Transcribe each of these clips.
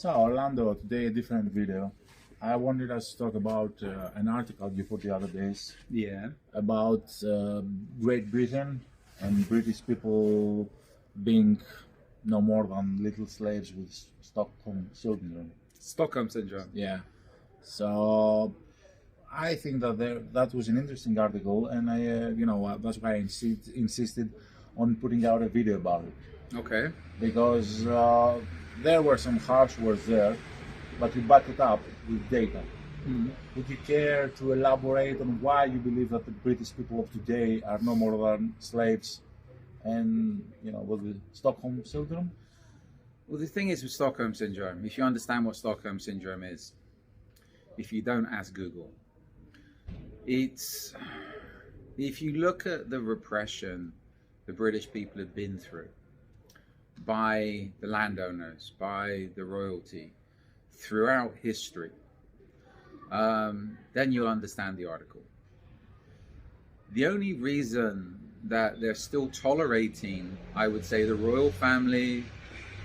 So, Orlando, today a different video. I wanted us to talk about an article you put the other days Yeah. about Great Britain and British people being no more than little slaves with Stockholm syndrome. Stockholm syndrome. Yeah. So I think that that was an interesting article, and that's why I insisted on putting out a video about it. Okay. Because there were some harsh words there, but you back it up with data. Mm-hmm. Would you care to elaborate on why you believe that the British people of today are no more than slaves and, with the Stockholm syndrome? Well, the thing is with Stockholm syndrome, if you understand what Stockholm syndrome is, if you don't, ask Google. If you look at the repression the British people have been through by the landowners, by the royalty, throughout history, then you'll understand the article. The only reason that they're still tolerating, I would say, the royal family,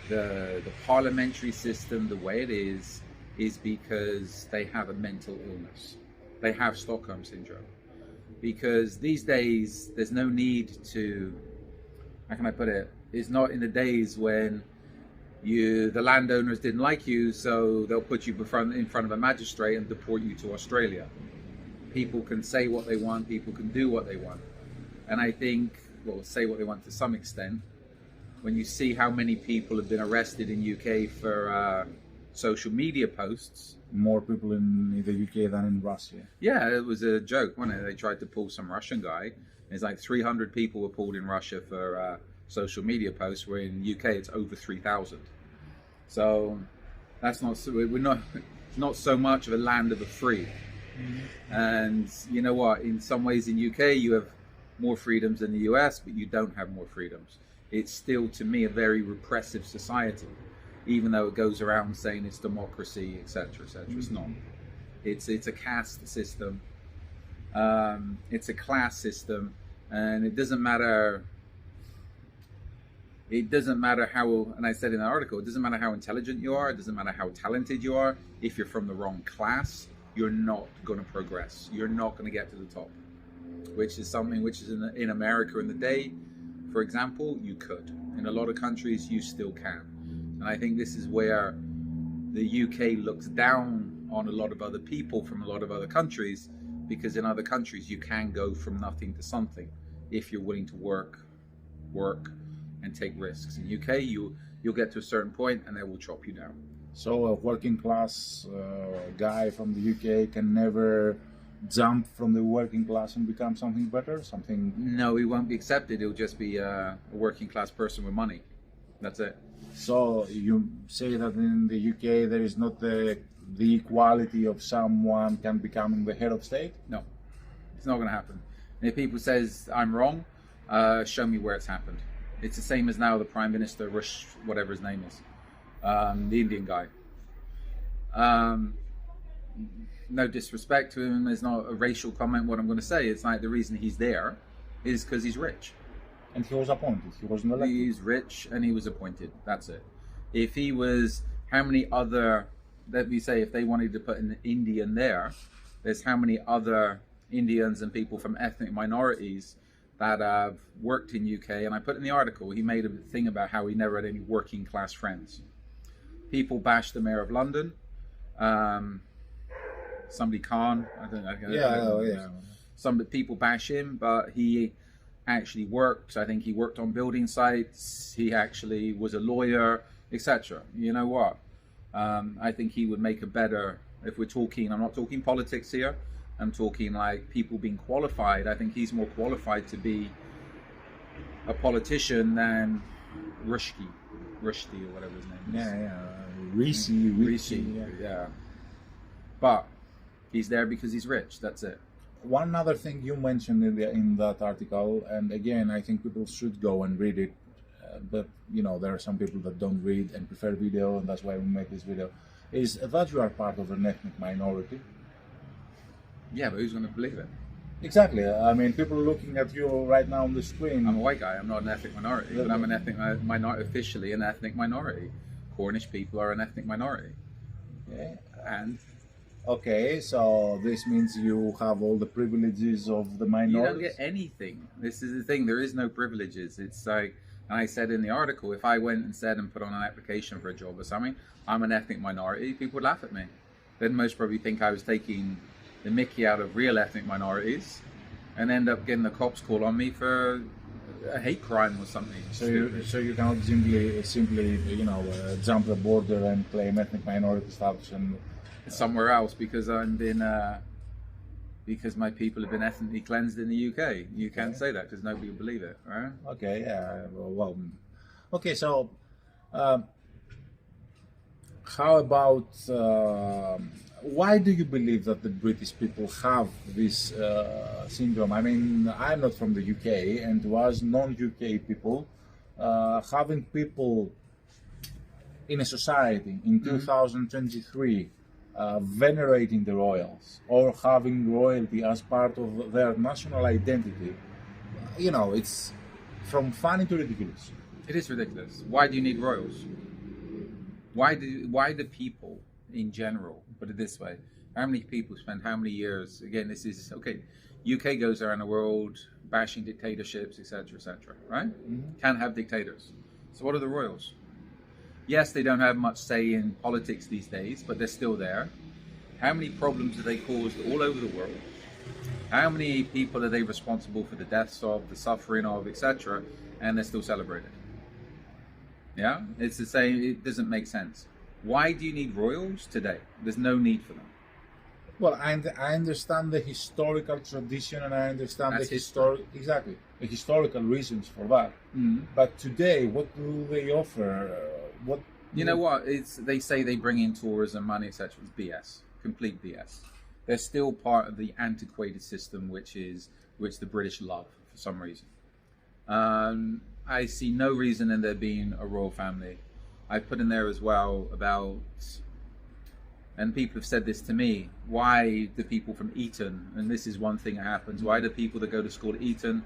the parliamentary system the way it is because they have a mental illness. They have Stockholm syndrome. Because these days, there's no need to, how can I put it? It's not in the days when the landowners didn't like you, so they'll put you in front of a magistrate and deport you to Australia. People can say what they want, people can do what they want. And I think, say what they want to some extent. When you see how many people have been arrested in UK for social media posts. More people in the UK than in Russia. Yeah, it was a joke, wasn't it? They tried to pull some Russian guy. It's like 300 people were pulled in Russia for social media posts, where in UK it's over 3,000. So that's not so much of a land of the free. Mm-hmm. And you know what? In some ways in UK you have more freedoms than the US, but you don't have more freedoms. It's still, to me, a very repressive society, even though it goes around saying it's democracy, etc., etc. It's not. It's a caste system. It's a class system, and it doesn't matter. It doesn't matter how, and I said in the article, it doesn't matter how intelligent you are. It doesn't matter how talented you are. If you're from the wrong class, you're not going to progress. You're not going to get to the top, which is something which is in America in the day, for example, you could. In a lot of countries, you still can. And I think this is where the UK looks down on a lot of other people from a lot of other countries, because in other countries you can go from nothing to something if you're willing to work and take risks. In UK, you'll get to a certain point and they will chop you down. So a working class guy from the UK can never jump from the working class and become something better? No, he won't be accepted. He'll just be a working class person with money. That's it. So you say that in the UK there is not the equality of someone can become the head of state? No, it's not going to happen. And if people says I'm wrong, show me where it's happened. It's the same as now the Prime Minister, Rush, whatever his name is, the Indian guy. No disrespect to him. It's not a racial comment. What I'm going to say, it's like the reason he's there is because he's rich. And he was appointed. He wasn't elected. He's rich and he was appointed. That's it. If he was, how many other, let me say, if they wanted to put an Indian there's how many other Indians and people from ethnic minorities that have worked in UK. And I put in the article, he made a thing about how he never had any working class friends. People bash the Mayor of London. Somebody Khan. I don't know. Some people bash him, but he actually worked. I think he worked on building sites. He actually was a lawyer, etc. You know what? I think he would make a better, if we're talking, I'm not talking politics here, I'm talking like people being qualified. I think he's more qualified to be a politician than Rushdie or whatever his name is. Rishi. Yeah. But he's there because he's rich. That's it. One other thing you mentioned in that article, and again, I think people should go and read it, but there are some people that don't read and prefer video, and that's why we make this video, is that you are part of an ethnic minority. Yeah, but who's going to believe it? Exactly. I mean, people looking at you right now on the screen. I'm a white guy. I'm not an ethnic minority, but I'm an ethnic minority, officially an ethnic minority. Cornish people are an ethnic minority. Okay. And Okay, so this means you have all the privileges of the you minorities? don't get anything. This is the thing. There is no privileges. It's like, and I said in the article, if I went and said and put on an application for a job or something, I'm an ethnic minority, people would laugh at me. They'd most probably think I was taking the mickey out of real ethnic minorities and end up getting the cops call on me for a hate crime or something. So you cannot simply jump the border and claim ethnic minority status and somewhere else because because my people have been ethnically cleansed in the UK. You can't say that because nobody will believe it, right? Okay, yeah, well, okay, so how about why do you believe that the British people have this syndrome? I mean, I'm not from the UK, and was non-UK people having people in a society in 2023 venerating the royals or having royalty as part of their national identity. You know, it's from funny to ridiculous. It is ridiculous. Why do you need royals? Why do people in general, put it this way, how many people spend how many years, again, this is, okay, UK goes around the world bashing dictatorships, etc., right? Mm-hmm. Can't have dictators. So what are the royals? Yes, they don't have much say in politics these days, but they're still there. How many problems have they caused all over the world? How many people are they responsible for the deaths of, the suffering of, etc., and they're still celebrated? Yeah, it's the same. It doesn't make sense. Why do you need royals today? There's no need for them. Well, I understand the historical tradition, and I understand the historical reasons for that. Mm-hmm. But today, what do they offer? They say they bring in tourism, money, etc. It's BS, complete BS. They're still part of the antiquated system, which the British love for some reason. I see no reason in there being a royal family. I put in there as well about, and people have said this to me, why do people from Eton, and this is one thing that happens, why do people that go to school at Eton,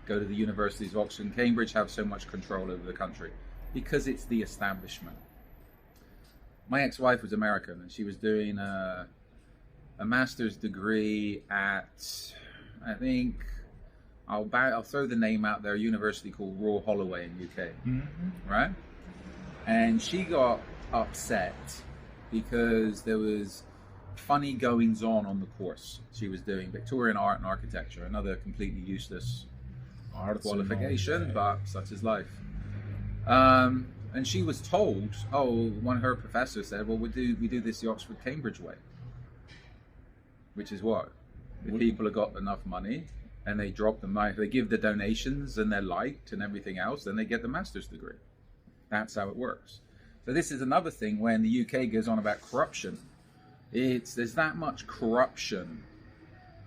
go to the universities of Oxford and Cambridge, have so much control over the country? Because it's the establishment. My ex-wife was American, and she was doing a master's degree at, I think, I'll throw the name out there, a university called Royal Holloway in UK, right? And she got upset because there was funny goings on the course she was doing, Victorian art and architecture, another completely useless art qualification, but such is life. And she was told, one of her professors said, well, we do this the Oxford-Cambridge way, which is what? If people have got enough money and they drop the money, they give the donations and they're liked and everything else, then they get the master's degree. That's how it works. So this is another thing when the UK goes on about corruption. There's that much corruption,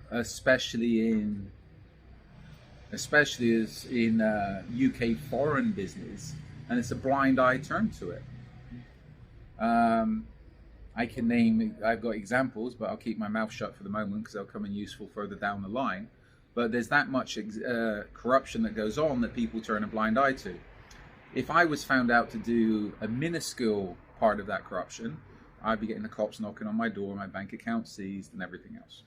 especially in UK foreign business, and it's a blind eye turn to it. I've got examples, but I'll keep my mouth shut for the moment because they'll come in useful further down the line. But there's that much corruption that goes on that people turn a blind eye to. If I was found out to do a minuscule part of that corruption, I'd be getting the cops knocking on my door, my bank account seized, and everything else.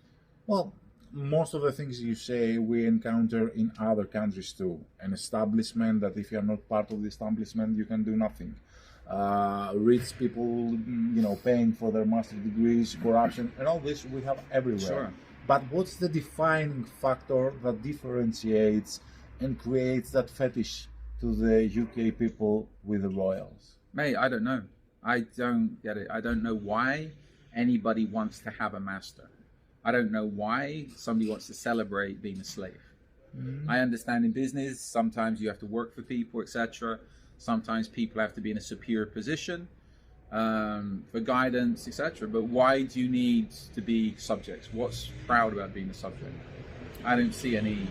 Well, most of the things you say we encounter in other countries too. An establishment that if you're not part of the establishment, you can do nothing. Rich people, paying for their master's degrees, corruption, and all this we have everywhere. Sure. But what's the defining factor that differentiates and creates that fetish to the UK people with the royals? Mate, I don't know. I don't get it. I don't know why anybody wants to have a master. I don't know why somebody wants to celebrate being a slave. Mm-hmm. I understand in business, sometimes you have to work for people, etc. Sometimes people have to be in a superior position for guidance, etc. But why do you need to be subjects? What's proud about being a subject? I don't see any.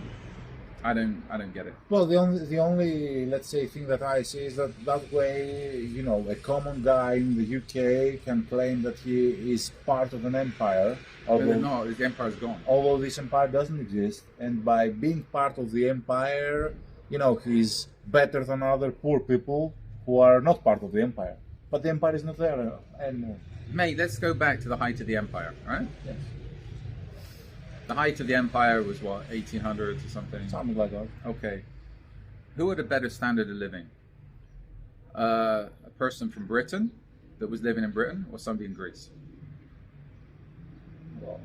I don't get it. Well, the only let's say thing that I see is that way, a common guy in the UK can claim that he is part of an empire. No, the empire's gone. Although this empire doesn't exist, and by being part of the empire, he's better than other poor people who are not part of the empire. But the empire is not there anymore. Mate, let's go back to the height of the empire, right? Yes. The height of the empire was what, 1800s or something? Something like that. Okay. Who had a better standard of living? A person from Britain that was living in Britain, or somebody in Greece? Well,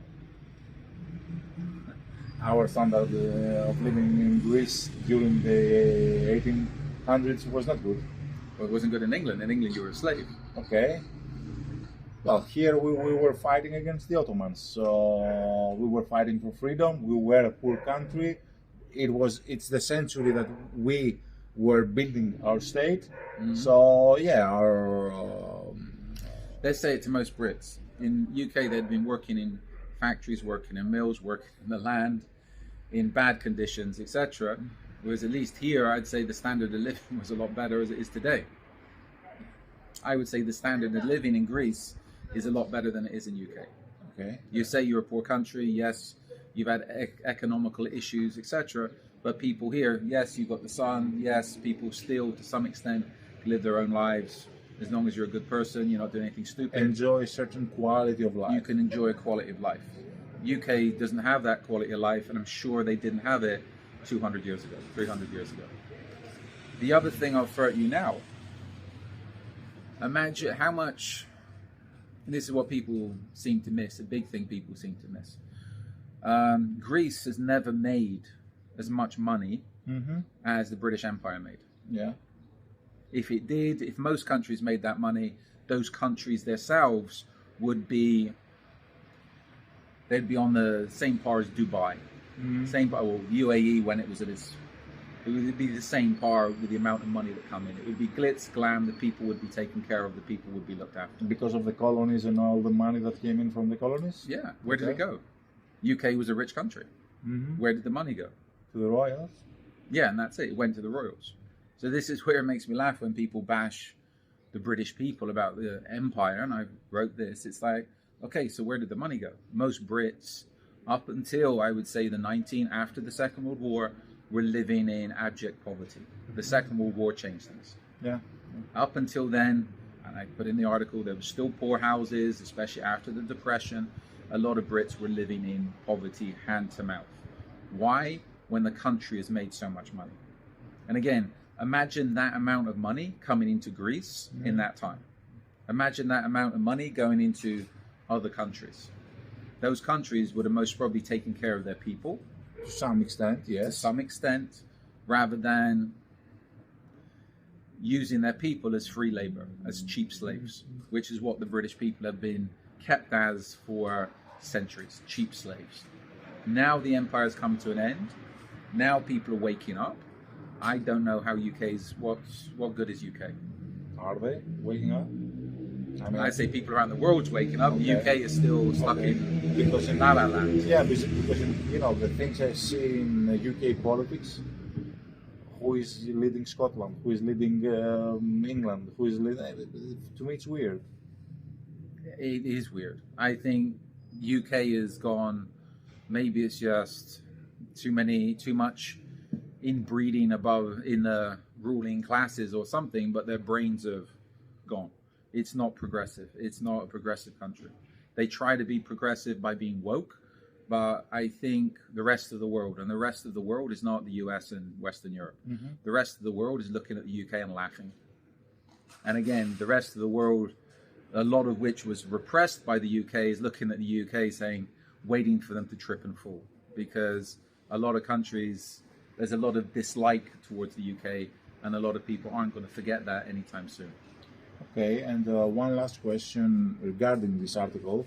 our standard of living in Greece during the 1800s was not good. Well, it wasn't good in England. In England, you were a slave. Okay. Well, here we were fighting against the Ottomans. So we were fighting for freedom. We were a poor country. It's the century that we were building our state. Mm-hmm. So yeah, let's say it to most Brits. In UK, they'd been working in factories, working in mills, working in the land, in bad conditions, etc. Whereas at least here, I'd say the standard of living was a lot better as it is today. I would say the standard of living in Greece is a lot better than it is in UK. Okay. You say you're a poor country, yes, you've had economical issues, etc. But people here, yes, you've got the sun, yes, people still, to some extent, live their own lives. As long as you're a good person, you're not doing anything stupid. Enjoy a certain quality of life. You can enjoy a quality of life. UK doesn't have that quality of life, and I'm sure they didn't have it 200 years ago, 300 years ago. The other thing I'll throw at you now, imagine how much, and this is what people seem to miss, a big thing people seem to miss. Greece has never made as much money as the British Empire made. Yeah. If it did, if most countries made that money, those countries themselves would be, they'd be on the same par as Dubai. Same par, well, UAE when it was at its, it would be the same par with the amount of money that come in. It would be glitz, glam, the people would be taken care of, the people would be looked after. Because of the colonies and all the money that came in from the colonies? Yeah. Where did it go? UK was a rich country. Where did the money go? To the royals. Yeah, and that's it. It went to the royals. So this is where it makes me laugh when people bash the British people about the empire, and I wrote this. It's like, okay, so where did the money go? Most Brits, up until, I would say, after the Second World War, were living in abject poverty. The Second World War changed things. Yeah. Up until then, and I put in the article, there were still poor houses, especially after the Depression. A lot of Brits were living in poverty, hand to mouth. Why? When the country has made so much money. And again, imagine that amount of money coming into Greece in that time. Imagine that amount of money going into other countries. Those countries would have most probably taken care of their people. To some extent, yes. To some extent, rather than using their people as free labor, as cheap slaves, which is what the British people have been kept as for centuries, cheap slaves. Now the empire has come to an end. Now people are waking up. I don't know how UK's, what good is UK? Are they waking up? I mean, I say people around the world's waking up. Okay. UK is still stuck in La La Land. Yeah, because the things I see in UK politics, who is leading Scotland, who is leading England, who is leading, to me it's weird. It is weird. I think UK has gone, maybe it's just too much inbreeding above in the ruling classes or something, but their brains have gone. It's not progressive. It's not a progressive country. They try to be progressive by being woke, but I think the rest of the world, and the rest of the world is not the US and Western Europe. The rest of the world is looking at the UK and laughing. And again, the rest of the world, a lot of which was repressed by the UK, is looking at the UK saying, waiting for them to trip and fall. Because a lot of countries, there's a lot of dislike towards the UK, and a lot of people aren't going to forget that anytime soon. Okay, and one last question regarding this article.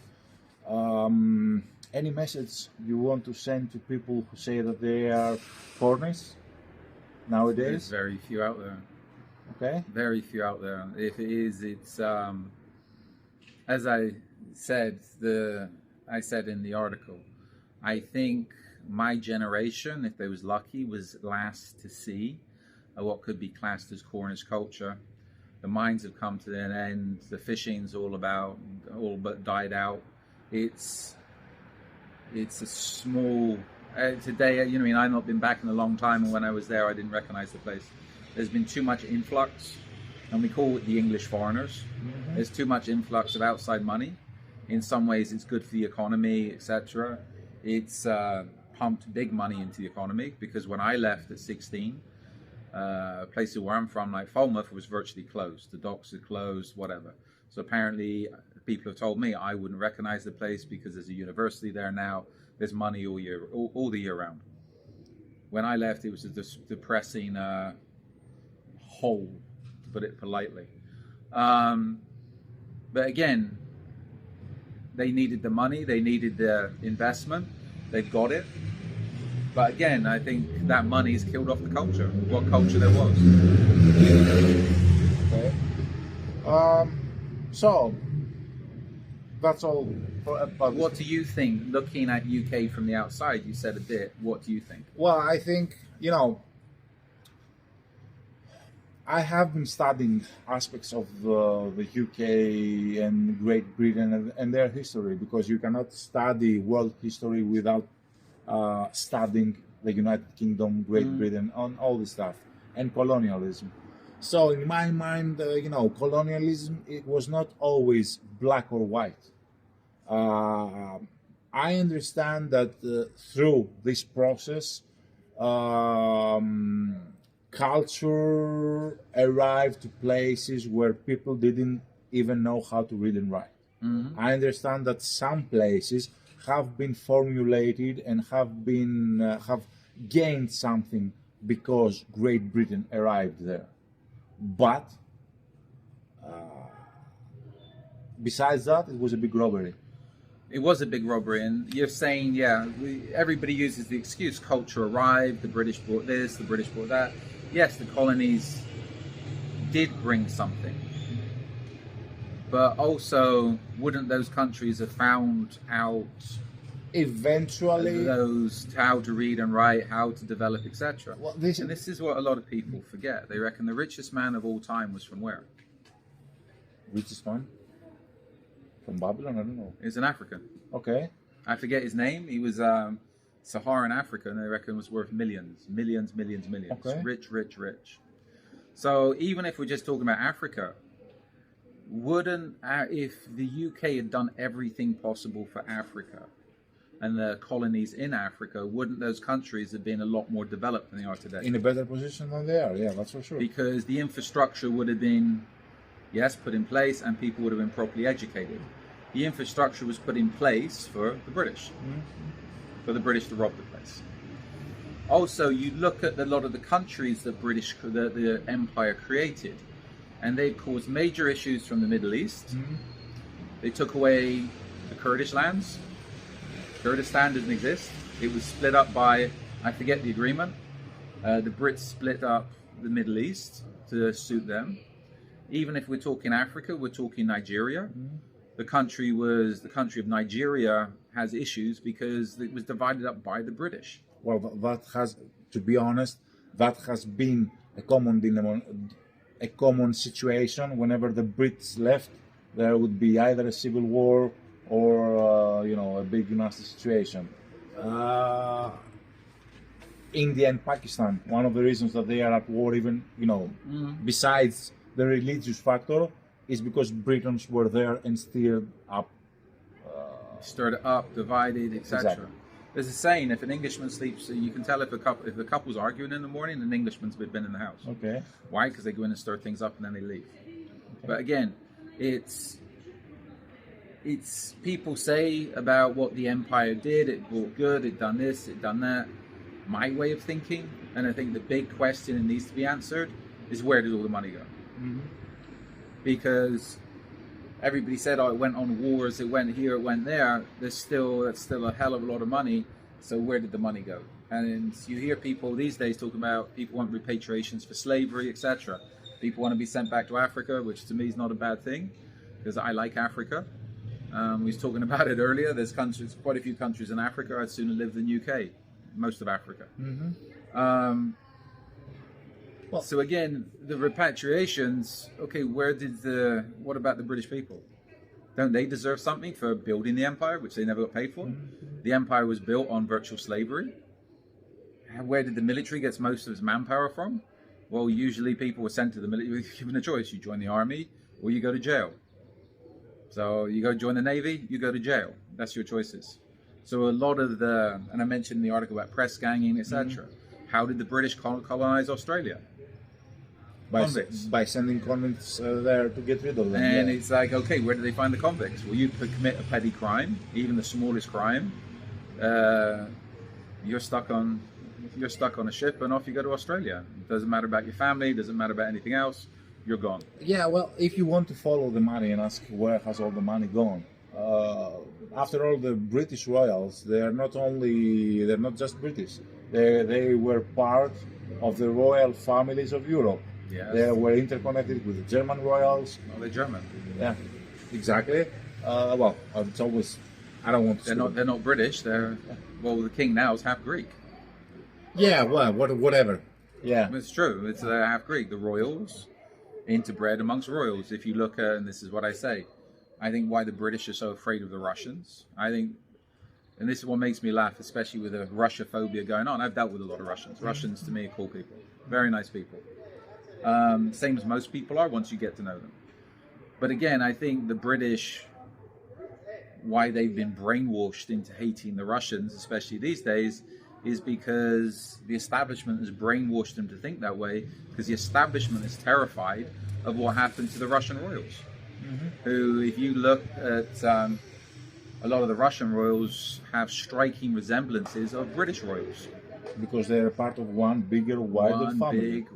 Any message you want to send to people who say that they are foreigners nowadays? There's very few out there. Okay. Very few out there. If it is, it's as I said in the article, I think my generation, if they was lucky, was last to see what could be classed as Cornish culture. The mines have come to an end. The fishing's all but died out. It's a small today. You know, I mean, I've not been back in a long time, and when I was there, I didn't recognize the place. There's been too much influx and we call it the English foreigners. There's too much influx of outside money. In some ways, it's good for the economy, etc. It's pumped big money into the economy, because when I left at 16, places where I'm from, like Falmouth, was virtually closed. The docks are closed, whatever. So apparently, people have told me I wouldn't recognize the place because there's a university there now. There's money all the year round. When I left, it was a depressing hole, to put it politely. But again, they needed the money, they needed the investment, they've got it. But again, I think that money's killed off the culture, what culture there was. Okay. So, that's all. What do you think, looking at UK from the outside? You said a bit. What do you think? Well, I think, I have been studying aspects of the UK and Great Britain and their history, because you cannot study world history without studying the United Kingdom, Great Britain, on all this stuff, and colonialism. So in my mind, colonialism, it was not always black or white. I understand that through this process, culture arrived to places where people didn't even know how to read and write. I understand that some places have been formulated and have gained something because Great Britain arrived there. But besides that, it was a big robbery. It was a big robbery, and you're saying, everybody uses the excuse, culture arrived, the British brought this, the British brought that. Yes, the colonies did bring something, but also, wouldn't those countries have found out eventually how to read and write, how to develop, etc.? Well, and this is what a lot of people forget. They reckon the richest man of all time was from where? Richest man? From Babylon? I don't know. He's an African. Okay. I forget his name. He was Saharan Africa, and they reckon was worth millions. Okay. Rich. So even if we're just talking about Africa, wouldn't, if the UK had done everything possible for Africa and the colonies in Africa, wouldn't those countries have been a lot more developed than they are today? In a better position than they are, yeah, that's for sure. Because the infrastructure would have been, yes, put in place, and people would have been properly educated. The infrastructure was put in place for the British, for the British to rob the place. Also, you look at a lot of the countries that the Empire created, and they caused major issues from the Middle East. They took away the Kurdish lands. Kurdistan doesn't exist. It was split up by, I forget the agreement. The Brits split up the Middle East to suit them. Even if we're talking Africa, we're talking Nigeria. The country of Nigeria has issues because it was divided up by the British. Well, that has, to be honest, that has been a common situation. Whenever the Brits left, there would be either a civil war or a big nasty situation. India and Pakistan, one of the reasons that they are at war, even besides the religious factor, is because Britons were there and stirred up, divided, etc. Exactly. There's a saying: if an Englishman sleeps, you can tell if the couple's arguing in the morning, an Englishman's been in the house. Okay. Why? Because they go in and stir things up and then they leave. Okay. But again, it's people say about what the Empire did. It brought good. It done this. It done that. My way of thinking, and I think the big question that needs to be answered, is where did all the money go? Because everybody said, it went on wars, it went here, it went there. That's still a hell of a lot of money. So where did the money go? And you hear people these days talking about people want repatriations for slavery, etc. People want to be sent back to Africa, which to me is not a bad thing, because I like Africa. We was talking about it earlier. There's quite a few countries in Africa I'd sooner live than UK, most of Africa. So again, the repatriations, okay, what about the British people? Don't they deserve something for building the empire, which they never got paid for? The empire was built on virtual slavery. Where did the military get most of its manpower from? Well, usually people were sent to the military, given a choice. You join the army or you go to jail. So you go join the Navy, you go to jail. That's your choices. So a lot of the, and I mentioned in the article about press ganging, etc. How did the British colonize Australia? By sending convicts there to get rid of them. And it's like, okay, where do they find the convicts? Well, you commit a petty crime, even the smallest crime, you're stuck on a ship and off you go to Australia. It doesn't matter about your family, doesn't matter about anything else. You're gone. Yeah, well, if you want to follow the money and ask where has all the money gone, after all, the British royals, they're not just British. They were part of the royal families of Europe. Yes. They were interconnected with the German royals. Oh, they're German. Yeah, exactly. Well, it's always. I don't want to. They're not British. They're the king now is half Greek. Yeah, well, whatever. Yeah, It's true. It's half Greek. The royals interbred amongst royals. If you look at, and this is what I say, I think why the British are so afraid of the Russians. I think, and this is what makes me laugh, especially with the Russia-phobia going on. I've dealt with a lot of Russians. Russians to me are cool people, very nice people. Same as most people are once you get to know them. But again, I think the British, why they've been brainwashed into hating the Russians, especially these days, is because the establishment has brainwashed them to think that way, because the establishment is terrified of what happened to the Russian royals. Who, if you look at a lot of the Russian royals, have striking resemblances of British royals. Because they're part of one bigger, wider family. One big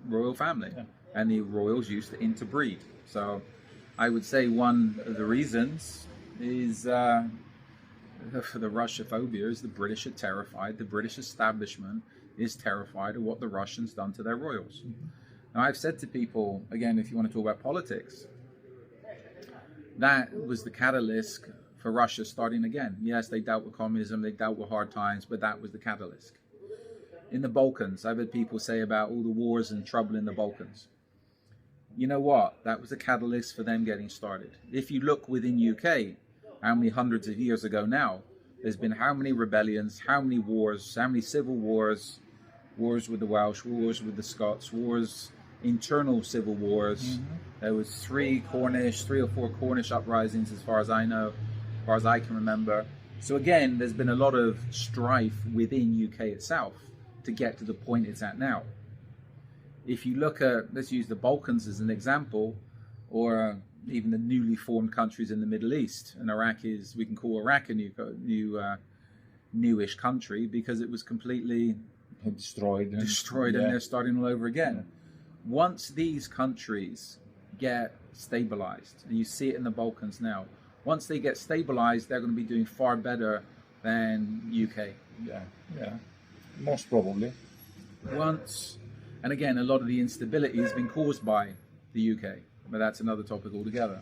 royal family. Yeah. And the royals used to interbreed. So I would say one of the reasons is for the Russia-phobia is the British are terrified. The British establishment is terrified of what the Russians done to their royals. Now, I've said to people, again, if you want to talk about politics, that was the catalyst for Russia starting again. Yes, they dealt with communism, they dealt with hard times, but that was the catalyst. In the Balkans, I've heard people say about all the wars and trouble in the Balkans. You know what? That was the catalyst for them getting started. If you look within UK, how many hundreds of years ago now, there's been how many rebellions, how many wars, how many civil wars, wars with the Welsh, wars with the Scots, wars, internal civil wars. There was 3 or 4 Cornish uprisings as far as I know, as far as I can remember. So again, there's been a lot of strife within UK itself to get to the point it's at now. If you look at, let's use the Balkans as an example, or even the newly formed countries in the Middle East, and Iraq is, we can call Iraq a newish country because it was completely destroyed and they're starting all over again. Once these countries get stabilized, and you see it in the Balkans now, once they get stabilized, they're going to be doing far better than UK. Yeah, most probably. And again, a lot of the instability has been caused by the UK, but that's another topic altogether.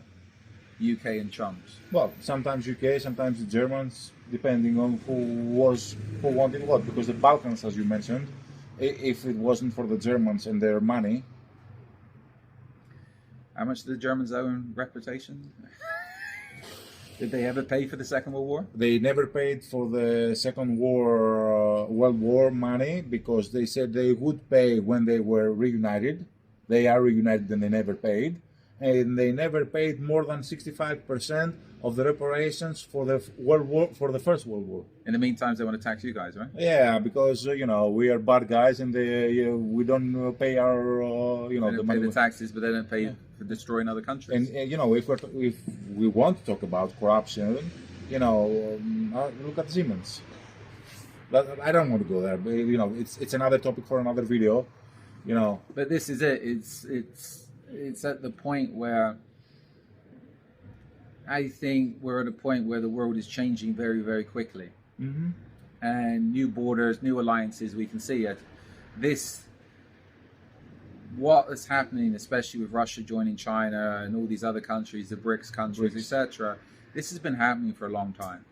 UK and chums. Well, sometimes UK, sometimes the Germans, depending on who wanted what. Because the Balkans, as you mentioned, if it wasn't for the Germans and their money. How much did the Germans owe in reputation? Did they ever pay for the Second World War? They never paid for the Second World War money, because they said they would pay when they were reunited. They are reunited and they never paid. And they never paid more than 65% of the reparations for the First World War. In the meantime, they want to tax you guys, right? Yeah, because we are bad guys and we don't pay our they don't pay the taxes, but they don't pay for destroying other countries. And if we want to talk about corruption, look at Siemens. I don't want to go there, but it's another topic for another video. But this is it. It's at the point where I think we're at a point where the world is changing very, very quickly. And new borders, new alliances, we can see it. What is happening, especially with Russia joining China and all these other countries, the BRICS countries, etc. This has been happening for a long time.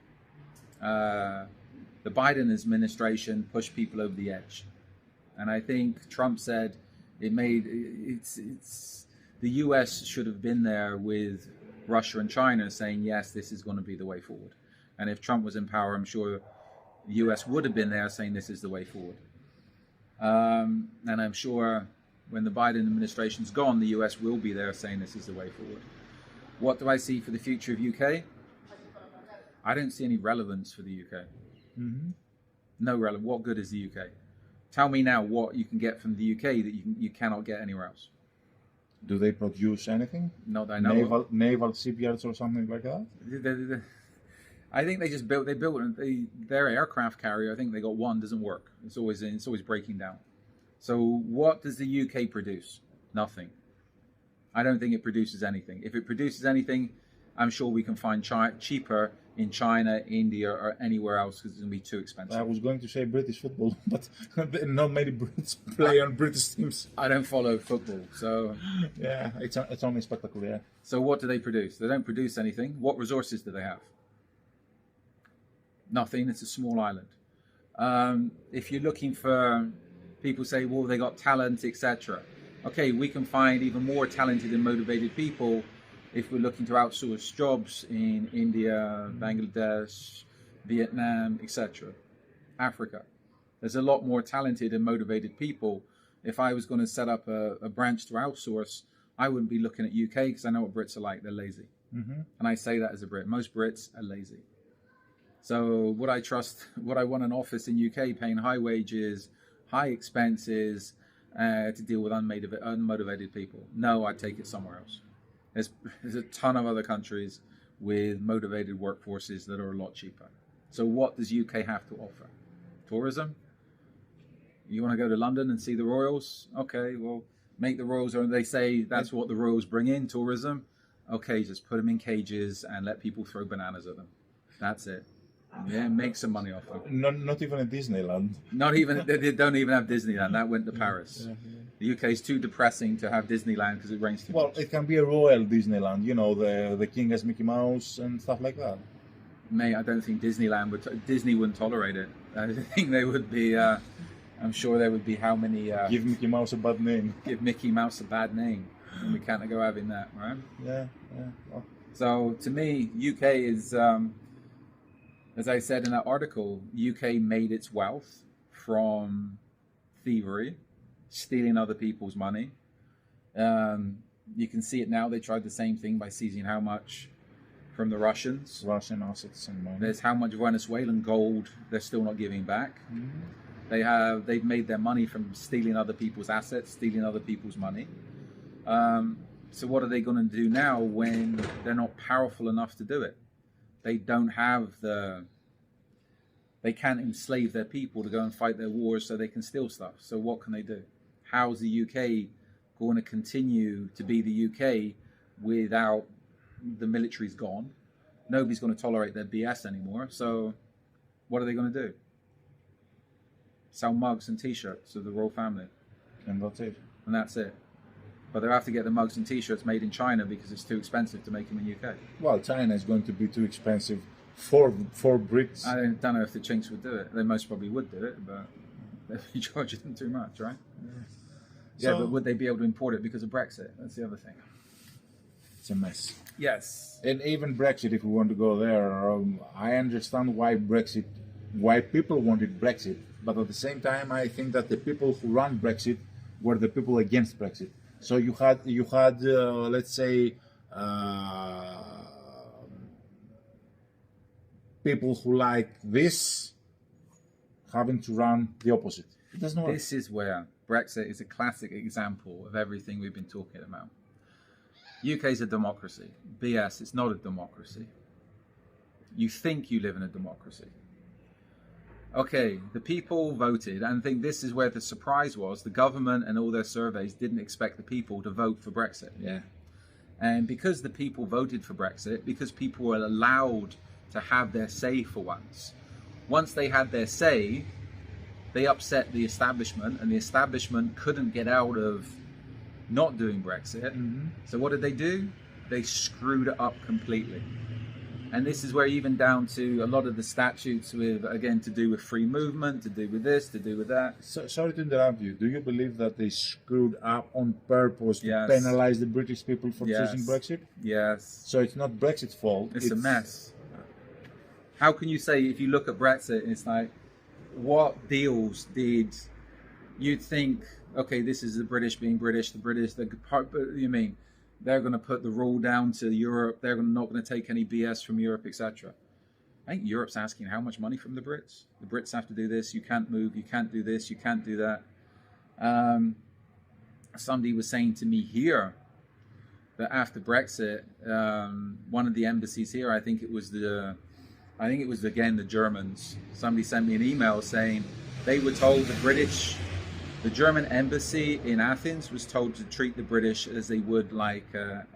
The Biden administration pushed people over the edge. And I think Trump said the US should have been there with Russia and China saying, yes, this is going to be the way forward. And if Trump was in power, I'm sure the US would have been there saying this is the way forward. And I'm sure When the Biden administration's gone, the US will be there saying this is the way forward. What do I see for the future of UK? I don't see any relevance for the UK. No relevance. What good is the UK? Tell me now what you can get from the UK that you cannot get anywhere else. Do they produce anything? Not that I know. Naval shipyards or something like that? I think they built their aircraft carrier. I think they got one, doesn't work. It's always breaking down. So what does the UK produce? Nothing. I don't think it produces anything. If it produces anything, I'm sure we can find cheaper in China, India, or anywhere else because it's going to be too expensive. I was going to say British football, but not many Brits play on British teams. I don't follow football, so... Yeah, it's only spectacle, yeah. So what do they produce? They don't produce anything. What resources do they have? Nothing. It's a small island. If you're looking for... People say, well, they got talent, etc. Okay, we can find even more talented and motivated people if we're looking to outsource jobs in India, Bangladesh, Vietnam, etc. Africa. There's a lot more talented and motivated people. If I was going to set up a branch to outsource, I wouldn't be looking at UK because I know what Brits are like. They're lazy. And I say that as a Brit. Most Brits are lazy. So would I want an office in UK paying high wages, high expenses to deal with unmotivated people? No, I'd take it somewhere else. There's a ton of other countries with motivated workforces that are a lot cheaper. So what does UK have to offer? Tourism? You want to go to London and see the royals? Okay, well, make the royals, or they say that's what the royals bring in, tourism. Okay, just put them in cages and let people throw bananas at them. That's it. Yeah, make some money off them. Not even at Disneyland. Not even, they don't even have Disneyland. That went to Paris. Yeah. The UK is too depressing to have Disneyland because it rains too much. Well, it can be a royal Disneyland, you know, the king as Mickey Mouse and stuff like that. Mate, I don't think Disney wouldn't tolerate it. I think they would be, I'm sure there would be how many... give Mickey Mouse a bad name. Give Mickey Mouse a bad name. And we can't go having that, right? Yeah. Well. So, to me, UK is, as I said in that article, UK made its wealth from thievery, stealing other people's money. You can see it now. They tried the same thing by seizing how much from the Russians. Russian assets and money. There's how much Venezuelan gold they're still not giving back. They've made their money from stealing other people's assets, stealing other people's money. So what are they going to do now when they're not powerful enough to do it? They don't have they can't enslave their people to go and fight their wars so they can steal stuff. So what can they do? How's the UK going to continue to be the UK without the military's gone? Nobody's going to tolerate their BS anymore. So what are they going to do? Sell mugs and t-shirts of the royal family. And that's it. And that's it. But they'll have to get the mugs and t-shirts made in China because it's too expensive to make them in UK. Well, China is going to be too expensive for Brits. I don't know if the Chinks would do it. They most probably would do it, but they'd be charging them too much, right? Yeah, but would they be able to import it because of Brexit? That's the other thing. It's a mess. Yes. And even Brexit, if we want to go there, I understand why people wanted Brexit. But at the same time, I think that the people who ran Brexit were the people against Brexit. So you had let's say, people who like this having to run the opposite. It doesn't work. This is where Brexit is a classic example of everything we've been talking about. UK is a democracy. BS, it's not a democracy. You think you live in a democracy. Okay, the people voted, and I think this is where the surprise was. The government and all their surveys didn't expect the people to vote for Brexit. Yeah. And because the people voted for Brexit, because people were allowed to have their say for once they had their say, they upset the establishment, and the establishment couldn't get out of not doing Brexit. So what did they do? They screwed it up completely. And this is where even down to a lot of the statutes with, again, to do with free movement, to do with this, to do with that. So, sorry to interrupt you. Do you believe that they screwed up on purpose to penalize the British people for choosing Brexit? Yes. So it's not Brexit's fault. It's a mess. How can you say, if you look at Brexit, it's like, what deals did you think okay, this is the British being British, the British, the part, but you mean they're going to put the rule down to Europe, they're not going to take any BS from Europe, etc. I think Europe's asking how much money from the Brits. The Brits have to do this, you can't move, you can't do this, you can't do that. Somebody was saying to me here that after Brexit, one of the embassies here, I think it was again the Germans. Somebody sent me an email saying they were told the German embassy in Athens was told to treat the British as they would like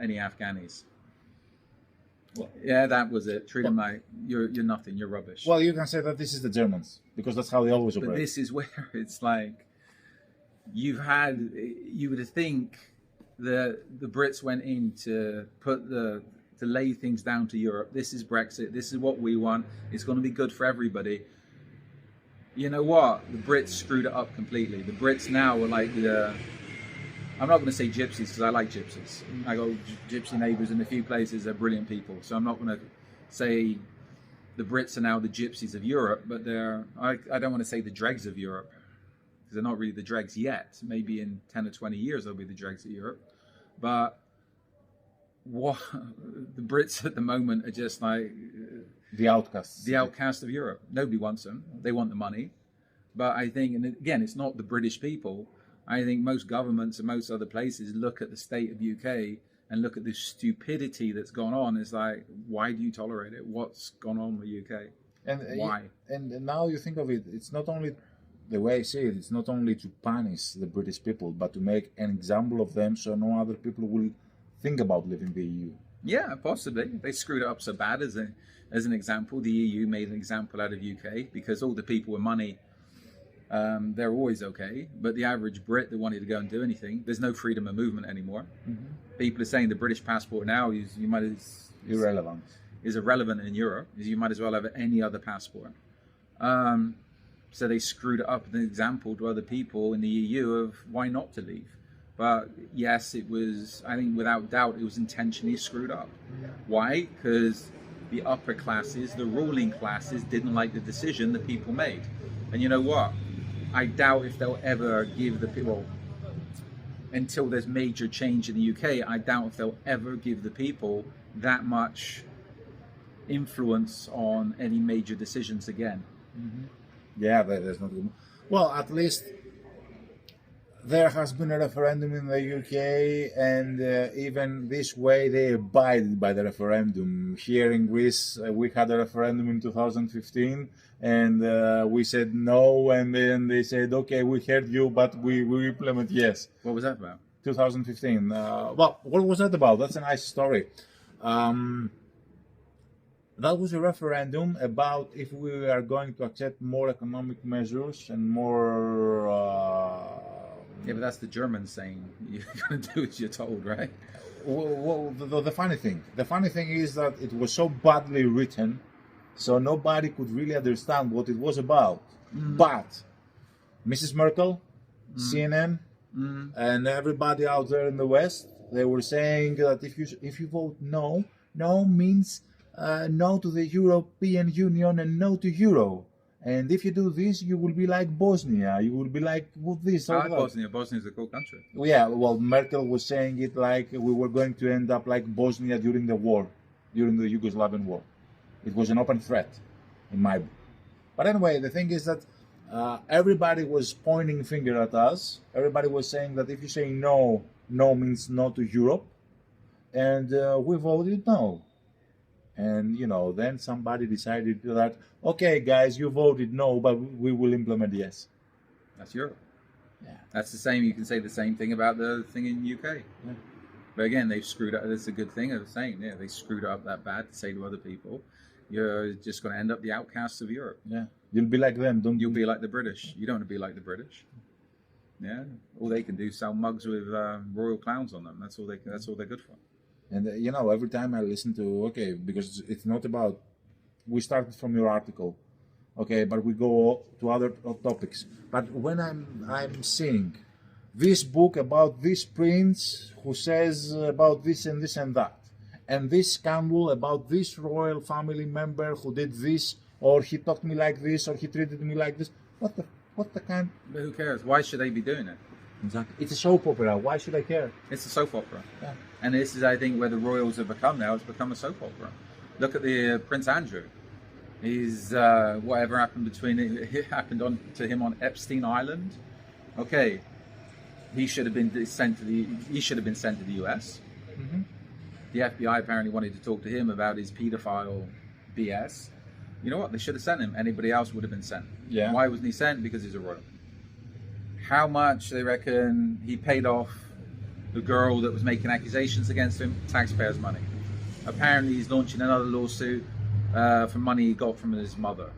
any Afghanis. Well, yeah, that was it. Treat them like you're nothing, you're rubbish. Well, you can say that this is the Germans because that's how they always operate. But this is where it's like you would think that the Brits went in to lay things down to Europe. This is Brexit. This is what we want. It's going to be good for everybody. You know what? The Brits screwed it up completely. The Brits now are like I'm not going to say gypsies because I like gypsies. I got gypsy neighbours in a few places. They're brilliant people. So I'm not going to say the Brits are now the gypsies of Europe, but I don't want to say the dregs of Europe because they're not really the dregs yet. Maybe in 10 or 20 years they'll be the dregs of Europe. But what the Brits at the moment are just like the outcasts. The outcast of Europe. Nobody wants them. They want the money. But I think, and again, it's not the British people. I think most governments and most other places look at the state of UK and look at the stupidity that's gone on. It's like, why do you tolerate it? What's gone on with UK? And why? And now you think of it, it's not only, the way I see it, it's not only to punish the British people, but to make an example of them so no other people will think about leaving the EU. Yeah, possibly. They screwed it up so bad as an example. The EU made an example out of UK because all the people with money, they're always okay. But the average Brit that wanted to go and do anything, there's no freedom of movement anymore. Mm-hmm. People are saying the British passport now is irrelevant. Is irrelevant in Europe. You might as well have any other passport. So they screwed it up as an example to other people in the EU of why not to leave. But yes, it was, I think without doubt, it was intentionally screwed up. Yeah. Why? Because the upper classes, the ruling classes, didn't like the decision that people made. And you know what? I doubt if they'll ever give the people, until there's major change in the UK, I doubt if they'll ever give the people that much influence on any major decisions again. Mm-hmm. Yeah, there's not. Well, at least there has been a referendum in the UK, and even this way they abided by the referendum. Here in Greece, we had a referendum in 2015, and we said no, and then they said, okay, we heard you, but we implement yes. What was that about? 2015. Well, what was that about? That's a nice story. That was a referendum about if we are going to accept more economic measures and more... Yeah, but that's the Germans saying you're going to do as you're told, right? Well, the funny thing is that it was so badly written, so nobody could really understand what it was about. Mm. But Mrs. Merkel, CNN, and everybody out there in the West, they were saying that if you vote no, no means no to the European Union and no to Euro. And if you do this, you will be like Bosnia. You will be like with this. I like Bosnia. Bosnia is a cool country. Yeah, well, Merkel was saying it like we were going to end up like Bosnia during the war, during the Yugoslavian war. It was an open threat in my book. But anyway, the thing is that everybody was pointing finger at us. Everybody was saying that if you say no, no means no to Europe. And we voted no. And, you know, then somebody decided that, okay, guys, you voted no, but we will implement yes. That's Europe. Yeah. That's the same. You can say the same thing about the thing in UK. Yeah. But again, they've screwed up. That's a good thing of saying, yeah, they screwed up that bad to say to other people, you're just going to end up the outcasts of Europe. Yeah. You'll be like them, don't you? You'll be like the British. You don't want to be like the British. Yeah. All they can do is sell mugs with royal clowns on them. That's all they're good for. And, you know, every time I listen to, okay, because it's not about, we started from your article, okay, but we go to other topics. But when I'm seeing this book about this prince who says about this and this and that, and this scandal about this royal family member who did this, or he talked to me like this, or he treated me like this, what the kind? But who cares? Why should they be doing it? Exactly. It's a soap opera. Why should I care? It's a soap opera. Yeah. And this is, I think, where the royals have become now. It's become a soap opera. Look at the Prince Andrew. He's whatever happened it happened to him on Epstein Island. Okay, he should have been sent to the US. Mm-hmm. The FBI apparently wanted to talk to him about his paedophile BS. You know what? They should have sent him. Anybody else would have been sent. Yeah. Why wasn't he sent? Because he's a royal. How much they reckon he paid off the girl that was making accusations against him? Taxpayers' money. Apparently he's launching another lawsuit for money he got from his mother.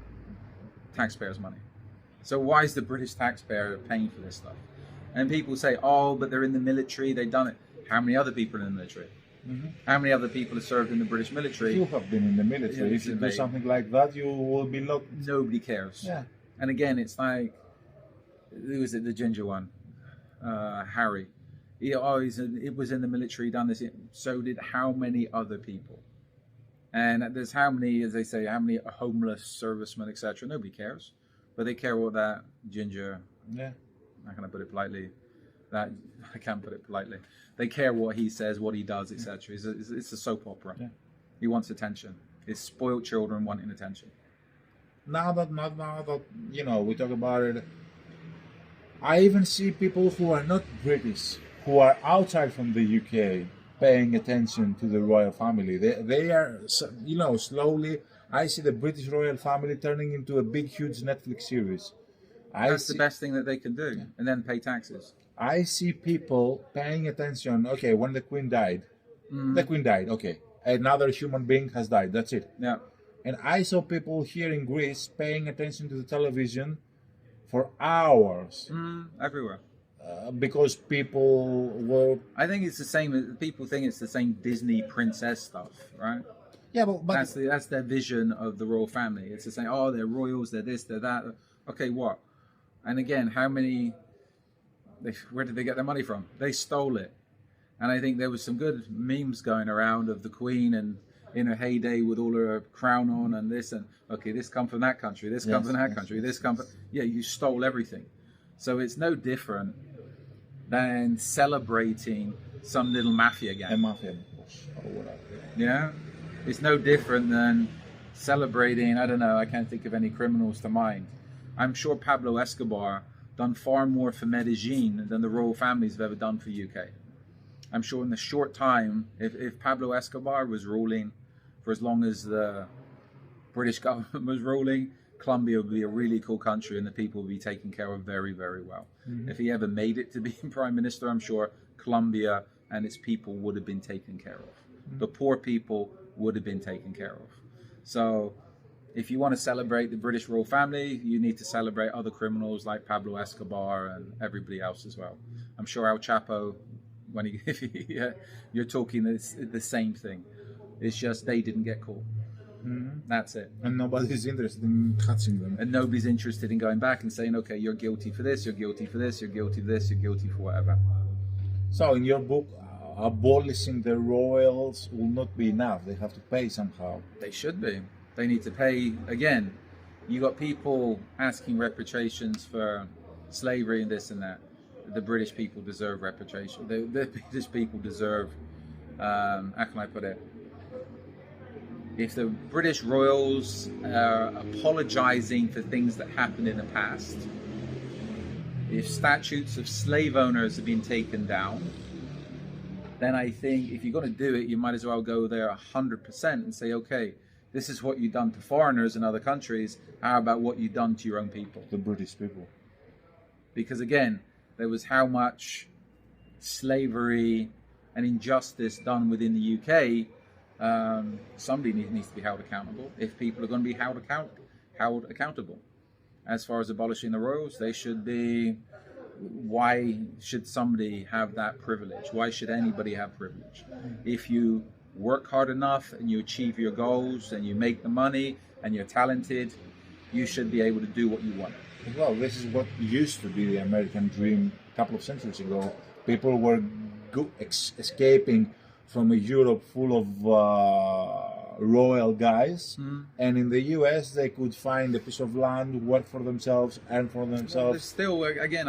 Taxpayers' money. So why is the British taxpayer paying for this stuff? And people say, oh, but they're in the military, they've done it. How many other people are in the military? Mm-hmm. How many other people have served in the British military? You have been in the military. If you do something like that, you will be locked. Nobody cares. Yeah. And again, it's like, who was it, the ginger one? Harry. It was in the military, done this. So did how many other people? And there's how many, as they say, how many homeless servicemen, etc. Nobody cares. But they care what that ginger, how can I put it politely? I can't put it politely. They care what he says, what he does, etc. It's a soap opera. Yeah. He wants attention. It's spoiled children wanting attention. Now that we talk about it, I even see people who are not British, who are outside from the UK, paying attention to the royal family. They are, slowly. I see the British royal family turning into a big, huge Netflix series. That's the best thing that they can do, and then pay taxes. I see people paying attention. Okay, when the Queen died, the Queen died. Okay, another human being has died. That's it. Yeah. And I saw people here in Greece paying attention to the television for hours. Everywhere. Because people were. I think it's the same. People think it's the same Disney princess stuff, right? Yeah, but that's their vision of the royal family. It's the same. Oh, they're royals. They're this. They're that. Okay, what? And again, where did they get their money from? They stole it. And I think there was some good memes going around of the Queen and in her heyday with all her crown on and this and okay, this come from that country, this comes from that country, this comes from... Yeah, you stole everything. So it's no different than celebrating some little mafia gang. A mafia boss or whatever. Yeah? It's no different than celebrating, I don't know, I can't think of any criminals to mind. I'm sure Pablo Escobar done far more for Medellin than the royal families have ever done for UK. I'm sure in the short time, if Pablo Escobar was ruling for as long as the British government was ruling, Colombia would be a really cool country and the people would be taken care of very, very well. Mm-hmm. If he ever made it to be Prime Minister, I'm sure Colombia and its people would have been taken care of. Mm-hmm. The poor people would have been taken care of. So if you want to celebrate the British royal family, you need to celebrate other criminals like Pablo Escobar and everybody else as well. I'm sure El Chapo, you're talking the same thing. It's just they didn't get caught. Mm-hmm. That's it. And nobody's interested in catching them. And nobody's interested in going back and saying, okay, you're guilty for this, you're guilty for this, you're guilty for this, you're guilty for whatever. So in your book, abolishing the royals will not be enough. They have to pay somehow. They should be. They need to pay. Again, you got people asking reparations for slavery and this and that. The British people deserve reparation. The British people deserve, how can I put it? If the British royals are apologizing for things that happened in the past, if statutes of slave owners have been taken down, then I think if you're going to do it, you might as well go there 100% and say, okay, this is what you've done to foreigners in other countries. How about what you've done to your own people? The British people. Because again, there was how much slavery and injustice done within the UK. Somebody needs to be held accountable. If people are going to be held accountable. As far as abolishing the royals, they should be. Why should somebody have that privilege? Why should anybody have privilege? If you work hard enough and you achieve your goals and you make the money and you're talented, you should be able to do what you want. Well, this is what used to be the American dream a couple of centuries ago. People were escaping from a Europe full of royal guys, and in the US they could find a piece of land, work for themselves, earn for themselves. Still, again,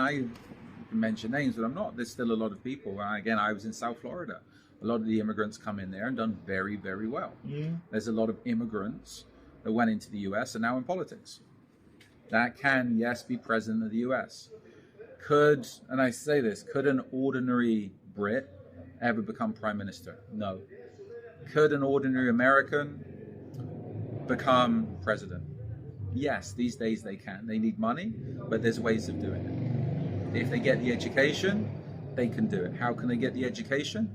can mention names, but I'm not. There's still a lot of people. Again, I was in South Florida. A lot of the immigrants come in there and done very, very well. There's a lot of immigrants that went into the US and now in politics. That can, yes, be president of the US. Could, and I say this, could an ordinary Brit ever become prime minister? No. Could an ordinary American become president? Yes, these days they can. They need money, but there's ways of doing it. If they get the education, they can do it. How can they get the education?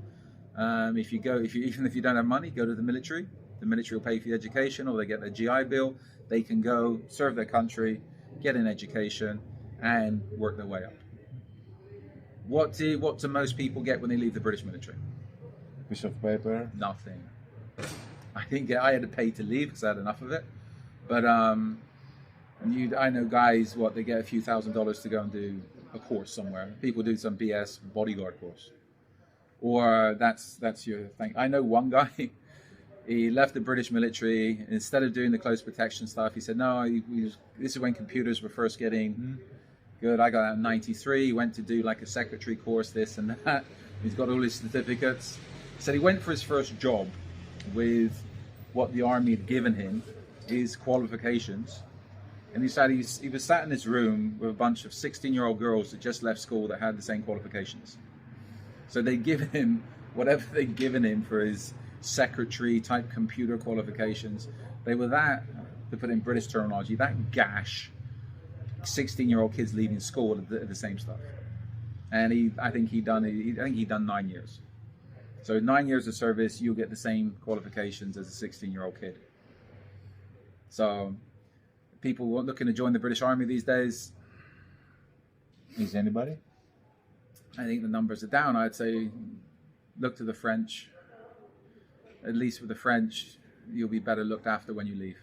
Even if you don't have money, go to the military. The military will pay for the education, or they get a GI Bill. They can go serve their country, get an education, and work their way up. What do most people get when they leave the British military? Piece of paper. Nothing. I think I had to pay to leave because I had enough of it. But I know guys, they get a few $1,000s to go and do a course somewhere. People do some BS bodyguard course. Or that's your thing. I know one guy, he left the British military. Instead of doing the close protection stuff, he said, no, this is when computers were first getting good. I got out in 93, he went to do like a secretary course, this and that. He's got all his certificates. He said he went for his first job with what the army had given him, his qualifications. And he said he was sat in his room with a bunch of 16-year-old girls that just left school that had the same qualifications. So they'd given him whatever they'd given him for his secretary type computer qualifications. They were that, to put in British terminology, that gash 16-year-old kids leaving school at the same stuff. And I think he'd done 9 years. So 9 years of service, you'll get the same qualifications as a 16-year-old kid. So people looking to join the British Army these days. Is anybody? I think the numbers are down. I'd say look to the French. At least with the French, you'll be better looked after when you leave.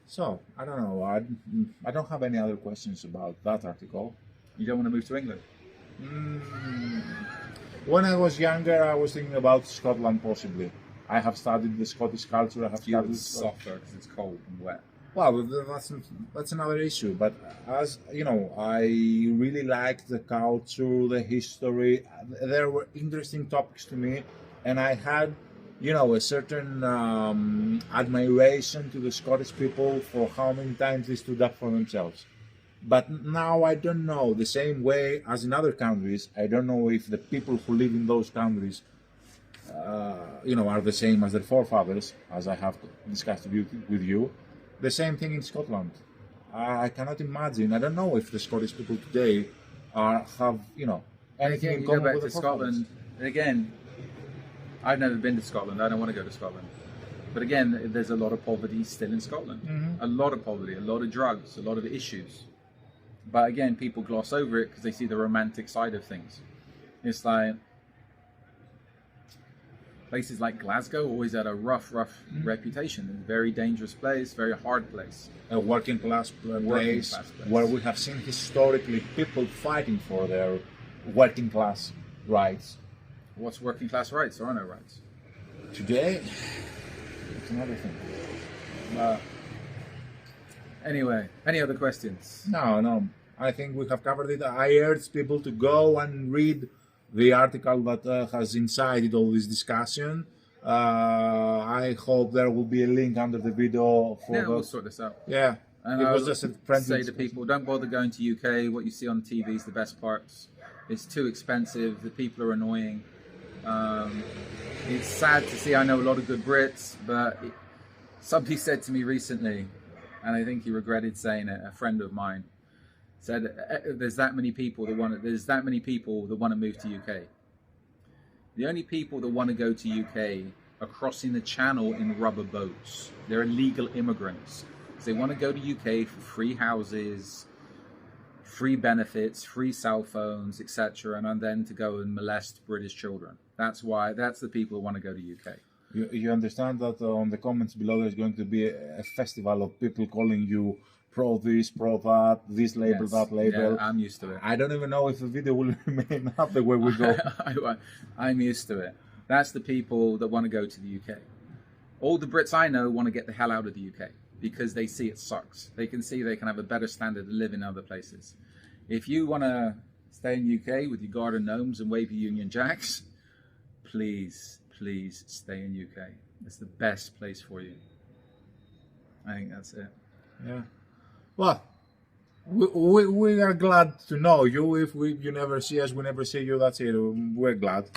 So, I don't know. I don't have any other questions about that article. You don't want to move to England? When I was younger, I was thinking about Scotland possibly. I have studied the Scottish culture. I have You studied would suffer because it's cold and wet. Well, that's another issue. But as you know, I really liked the culture, the history. There were interesting topics to me, and I had, a certain admiration to the Scottish people for how many times they stood up for themselves. But now I don't know. The same way as in other countries, I don't know if the people who live in those countries, are the same as their forefathers, as I have discussed with you. The same thing in Scotland. I cannot imagine. I don't know if the Scottish people today have, anything in common go back with to the Scotland. Again, I've never been to Scotland. I don't want to go to Scotland. But again, there's a lot of poverty still in Scotland. A lot of poverty, a lot of drugs, a lot of issues. But again, people gloss over it because they see the romantic side of things. It's like places like Glasgow always had a rough reputation. A very dangerous place, very hard place. A working class place where we have seen historically people fighting for their working class rights. What's working class rights? There are no rights. Today, it's another thing. Anyway, any other questions? No. I think we have covered it. I urge people to go and read the article that has incited all this discussion. I hope there will be a link under the video for we'll sort this out. Yeah. And it was I'll just a friendly say to discussion. people, don't bother going to UK. What you see on TV is the best parts. It's too expensive. The people are annoying. It's sad to see. I know a lot of good Brits, but somebody said to me recently, and I think he regretted saying it, a friend of mine said, there's that many people that want to move to UK. The only people that want to go to UK are crossing the channel in rubber boats. They're illegal immigrants. So they want to go to UK for free houses, free benefits, free cell phones, etc., and then to go and molest British children. That's the people who want to go to UK. You understand that on the comments below there's going to be a festival of people calling you pro this, pro that, this label, Yes. that label. Yeah, I'm used to it. I don't even know if the video will remain up the way we go. I'm used to it. That's the people that want to go to the UK. All the Brits I know want to get the hell out of the UK. because they see it sucks. They can see they can have a better standard of living in other places. If you want to stay in UK with your garden gnomes and wavy Union Jacks, please stay in UK. It's the best place for you. I think that's it. Yeah. Well, we are glad to know you. If you never see us, we never see you. That's it. We're glad.